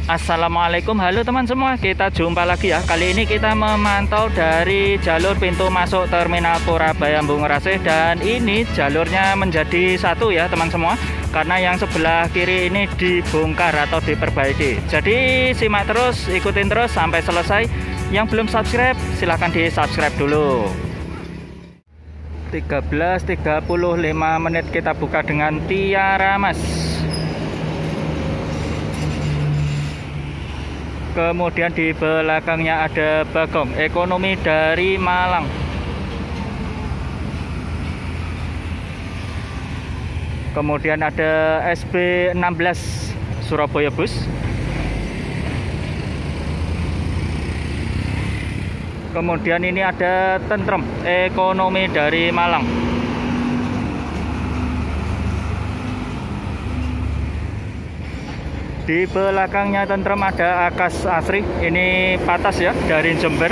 Assalamualaikum, halo teman semua, kita jumpa lagi ya. Kali ini kita memantau dari jalur pintu masuk Terminal Purabaya Embung Rasih. Dan ini jalurnya menjadi satu ya teman semua, karena yang sebelah kiri ini dibongkar atau diperbaiki. Jadi simak terus, ikutin terus sampai selesai. Yang belum subscribe silahkan di subscribe dulu. 13.35 menit kita buka dengan Tiara Mas. Kemudian di belakangnya ada Bagong Ekonomi dari Malang. Kemudian ada SB16 Surabaya Bus. Kemudian ini ada Tentrem Ekonomi dari Malang. Di belakangnya Tentrem ada Akas Asri, ini Patas ya, dari Jember.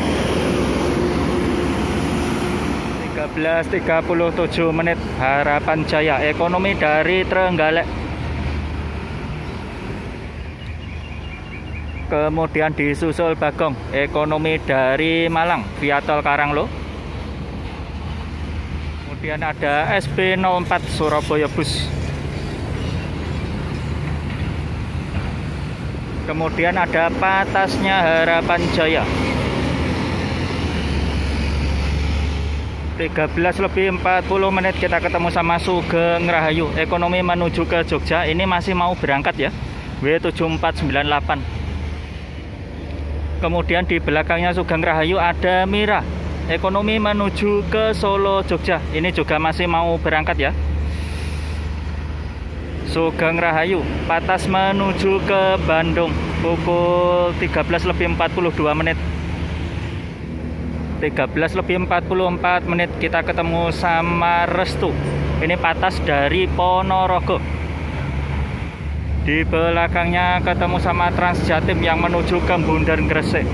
13.37 menit Harapan Jaya Ekonomi dari Trenggalek. Kemudian disusul Bagong Ekonomi dari Malang via tol Karanglo. Kemudian ada SB04 Surabaya Bus. Kemudian ada Patasnya Harapan Jaya. 13.40 menit kita ketemu sama Sugeng Rahayu Ekonomi menuju ke Jogja. Ini masih mau berangkat ya, W7498. Kemudian di belakangnya Sugeng Rahayu ada Mira Ekonomi menuju ke Solo Jogja. Ini juga masih mau berangkat ya. Sugeng Rahayu Patas menuju ke Bandung pukul 13.42 menit. 13.44 menit kita ketemu sama Restu. Ini Patas dari Ponorogo. Di belakangnya ketemu sama Transjatim yang menuju ke Bundaran Gresik.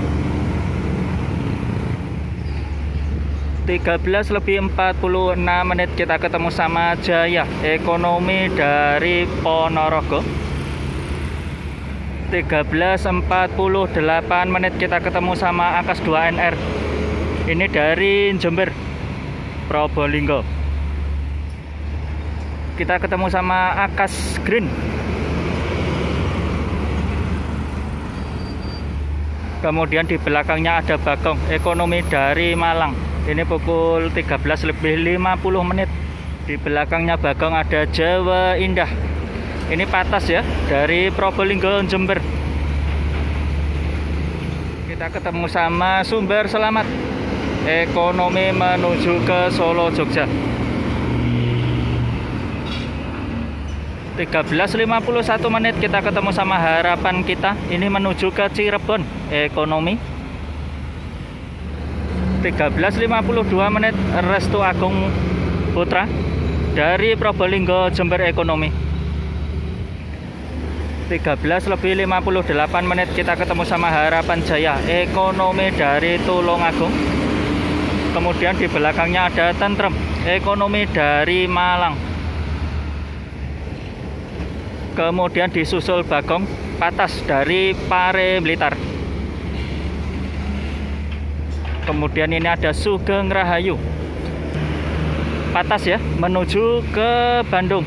13.46 menit kita ketemu sama Jaya Ekonomi dari Ponorogo. 13.48 menit kita ketemu sama Akas 2NR. Ini dari Jember Probolinggo. Kita ketemu sama Akas Green. Kemudian di belakangnya ada Bagong Ekonomi dari Malang. Ini pukul 13.50 menit. Di belakangnya Bagong ada Jawa Indah. Ini Patas ya, dari Probolinggo Jember. Kita ketemu sama Sumber Selamat Ekonomi menuju ke Solo Jogja. 13.51 menit kita ketemu sama Harapan Kita. Ini menuju ke Cirebon Ekonomi. 13.52 menit Restu Agung Putra dari Probolinggo Jember Ekonomi. 13.58 menit kita ketemu sama Harapan Jaya Ekonomi dari Tulungagung. Kemudian di belakangnya ada Tentrem Ekonomi dari Malang. Kemudian disusul Bagong Patas dari Pare Blitar. Kemudian ini ada Sugeng Rahayu Patas ya, menuju ke Bandung.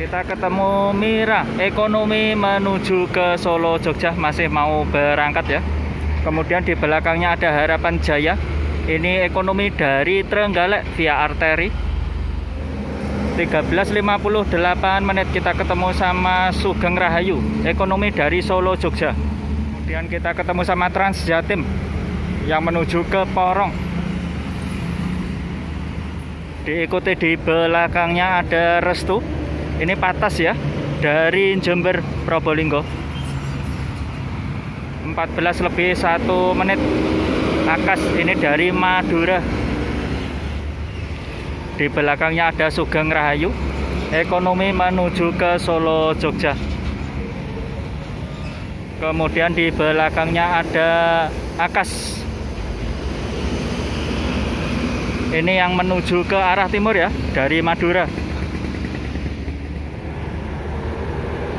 Kita ketemu Mira Ekonomi menuju ke Solo Jogja, masih mau berangkat ya. Kemudian di belakangnya ada Harapan Jaya. Ini Ekonomi dari Trenggalek via arteri. 13.58 menit kita ketemu sama Sugeng Rahayu Ekonomi dari Solo Jogja. Kemudian kita ketemu sama Transjatim yang menuju ke Porong. Diikuti di belakangnya ada Restu. Ini Patas ya, dari Jember Probolinggo. 14.01 menit Akas ini dari Madura. Di belakangnya ada Sugeng Rahayu Ekonomi menuju ke Solo Jogja. Kemudian di belakangnya ada Akas. Ini yang menuju ke arah timur ya, dari Madura.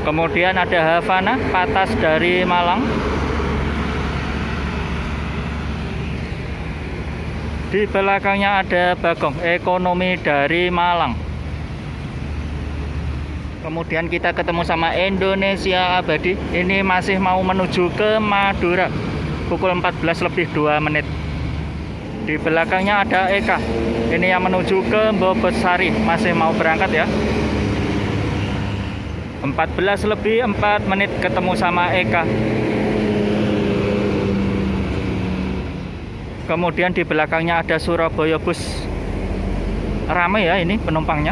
Kemudian ada Havana, Patas dari Malang. Di belakangnya ada Bagong, Ekonomi dari Malang. Kemudian kita ketemu sama Indonesia Abadi. Ini masih mau menuju ke Madura. Pukul 14:02. Di belakangnya ada Eka. Ini yang menuju ke Mbobesari, masih mau berangkat ya. 14:04 ketemu sama Eka. Kemudian di belakangnya ada Surabaya Bus. Ramai ya ini penumpangnya.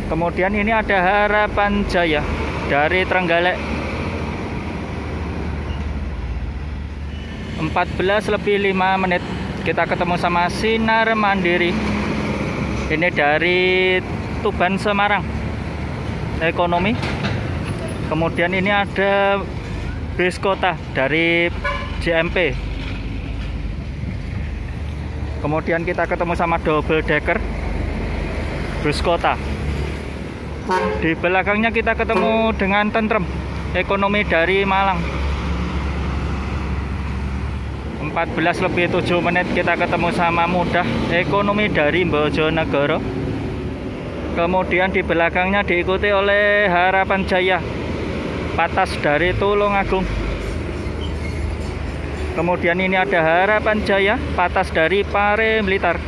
Kemudian ini ada Harapan Jaya dari Trenggalek. 14:05 kita ketemu sama Sinar Mandiri. Ini dari Tuban Semarang, Ekonomi. Kemudian ini ada Bis Kota dari JMP. Kemudian kita ketemu sama Double Decker Bus Kota. Di belakangnya kita ketemu dengan Tentrem, Ekonomi dari Malang. 14:07 kita ketemu sama Mudah, Ekonomi dari Bojonegoro. Kemudian di belakangnya diikuti oleh Harapan Jaya, Patas dari Tulungagung. Kemudian ini ada Harapan Jaya, Patas dari Pare Blitar.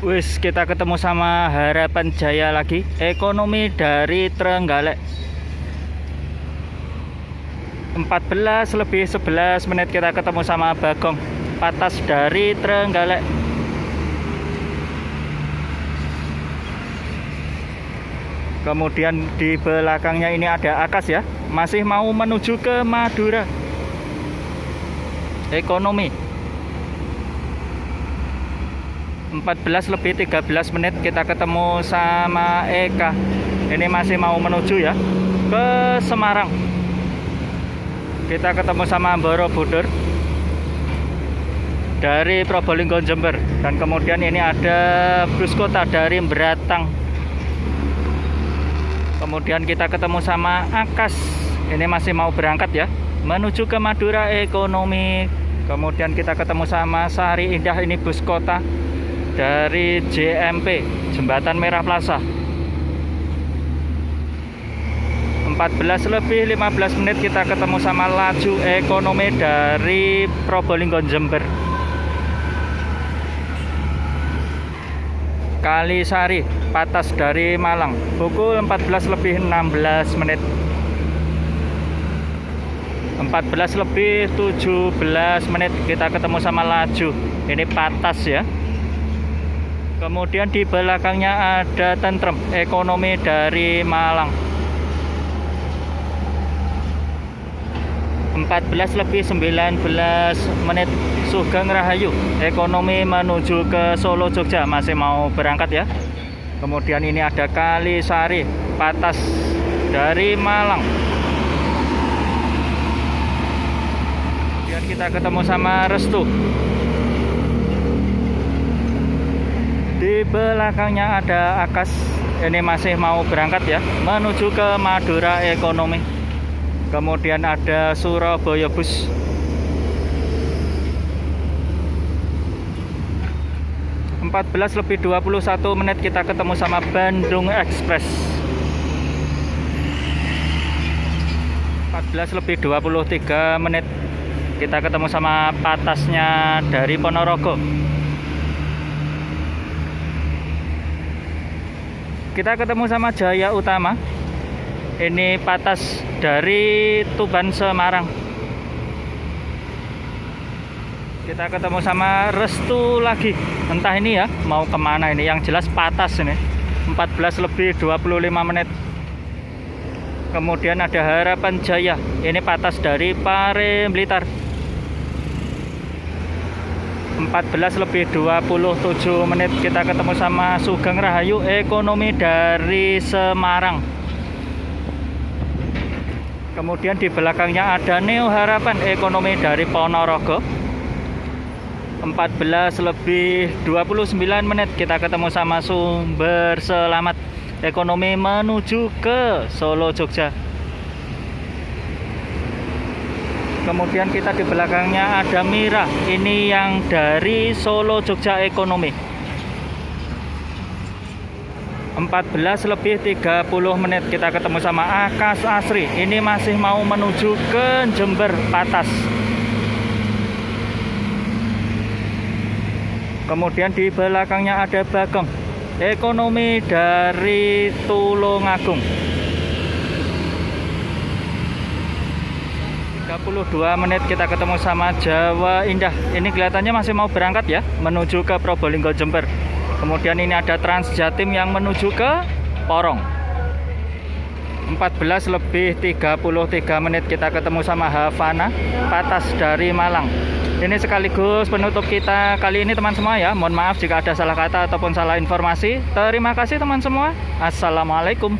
Wis, kita ketemu sama Harapan Jaya lagi, Ekonomi dari Trenggalek. 14:11 kita ketemu sama Bagong, Patas dari Trenggalek. Kemudian di belakangnya ini ada Akas ya, masih mau menuju ke Madura, Ekonomi. 14:13 kita ketemu sama Eka. Ini masih mau menuju ya ke Semarang. Kita ketemu sama Borobudur dari Probolinggo Jember. Dan kemudian ini ada Bus Kota dari Beratang. Kemudian kita ketemu sama Akas. Ini masih mau berangkat ya, menuju ke Madura, Ekonomi. Kemudian kita ketemu sama Sari Indah, ini Bus Kota dari JMP, Jembatan Merah Plaza. 14:15 kita ketemu sama Laju, Ekonomi dari Probolinggo Jember. Kalisari, Patas dari Malang. Pukul 14:16. 14:17 kita ketemu sama Laju. Ini Patas ya. Kemudian di belakangnya ada Tentrem, Ekonomi dari Malang. 14:19 Sugeng Rahayu, Ekonomi menuju ke Solo Jogja, masih mau berangkat ya. Kemudian ini ada Kalisari, Patas dari Malang. Kemudian kita ketemu sama Restu. Di belakangnya ada Akas, ini masih mau berangkat ya, menuju ke Madura, Ekonomi. Kemudian ada Surabaya Bus. 14:21 kita ketemu sama Bandung Express. 14:23 kita ketemu sama Patasnya dari Ponorogo. Kita ketemu sama Jaya Utama. Ini Patas dari Tuban Semarang. Kita ketemu sama Restu lagi. Entah ini ya mau kemana ini. Yang jelas Patas ini. 14:25. Kemudian ada Harapan Jaya. Ini Patas dari Pare Blitar. 14:27 kita ketemu sama Sugeng Rahayu, Ekonomi dari Semarang. Kemudian di belakangnya ada Neo Harapan, Ekonomi dari Ponorogo. 14:29 kita ketemu sama Sumber Selamat, ekonomi menuju ke Solo Jogja. Kemudian kita di belakangnya ada Mira, ini yang dari Solo Jogja ekonomi. 14:30 kita ketemu sama Akas Asri, ini masih mau menuju ke Jember Patas. Kemudian di belakangnya ada Bagong, ekonomi dari Tulungagung. 32 menit kita ketemu sama Jawa Indah. Ini kelihatannya masih mau berangkat ya, menuju ke Probolinggo Jember. Kemudian ini ada Trans Jatim yang menuju ke Porong. 14:33 menit kita ketemu sama Havana Patas dari Malang. Ini sekaligus penutup kita kali ini teman semua ya. Mohon maaf jika ada salah kata ataupun salah informasi. Terima kasih teman semua. Assalamualaikum.